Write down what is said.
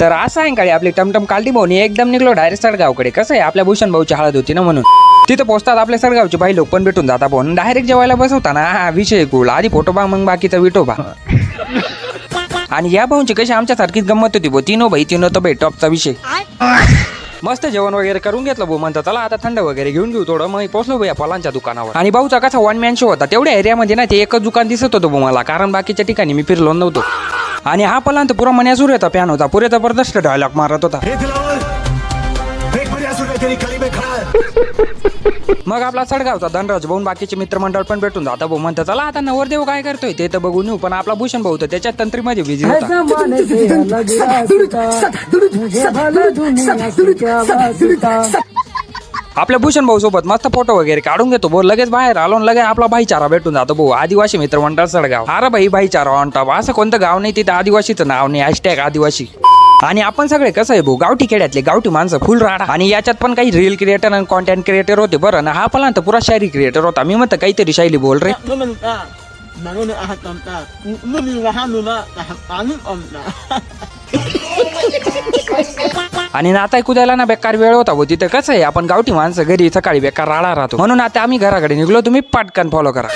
तर असं सायंकाळी आपली टमटम कालटी भाऊनी एकदम निघलो डायरेक्ट सडगावकडे. कसं आहे आपल्या भूषण भाऊची हळद होती ना म्हणून. तिथं पोहोचतात आपल्या सडगावचे भाई लोक पण भेटून जाता. पण डायरेक्ट जेवायला बसवताना हा विषय कुल आधी फोटो बा मग बाकीचा विटोबा. आणि या भाऊंची कशी आमच्यासारखीच गंमत होती भाऊ. तीनो भाई तीनो तर भाई टॉपचा विषय. मस्त जेवण वगैरे करून घेतलं भाऊ. म्हणतात चला आता थंड वगैरे घेऊन घेऊ थोडं. मग पोहोचलो भाऊ या फळांच्या दुकानावर. आणि भाऊचा कसा वन मॅन शो होता. तेवढ्या एरियामध्ये ना ते एकच दुकान दिसत होतं भाऊ मला. कारण बाकीच्या ठिकाणी मी फिरलो नव्हतो. आणि हा पलांत पुरा मन्यासुरेचा फॅन होता. पुरे जबरदस्त डायलॉग मारत होता. मग आपला सडगावचा धनराज भाऊ बाकीचे मित्रमंडळ पण भेटून जाता भाऊ. म्हणतात चला आता नवरदेव काय करतोय ते तर बघून येऊ. पण आपला भूषण भाऊ तर त्याच्या तंत्रीमध्ये बिझी होता. आपल्या भूषण भाऊ सोबत मस्त फोटो वगैरे काढून घेतो भाऊ. लगेच बाहेर आलो लगेच आपला भाईचारा भेटून जातो भाऊ. आदिवासी मित्रमंडळ सडगाव. अरे भाई भाईचारा ऑन टॉप. असं कोणतं गाव नाही तिथं आदिवासीचं नाव नाही. हॅशटॅग आदिवासी. आणि आपण सगळे कसं आहे भाऊ गावठी खेड्यातले गावठी माणसं फुल राडा. आणि याच्यात पण काही रील क्रिएटर आणि कॉन्टेंट क्रिएटर होते बरं ना. हा पण पुरा शायरी क्रिएटर होता. मी म्हणतो काहीतरी शैली बोल रे. आणि नाताय कुदायला ना बेकार वेळ होता भाऊ. तिथं कसं आहे आपण गावठी माणसं घरी सकाळी बेकार राडा राहतो. म्हणून आता आम्ही घराकडे निघलो. तुम्ही पटकन फॉलो करा.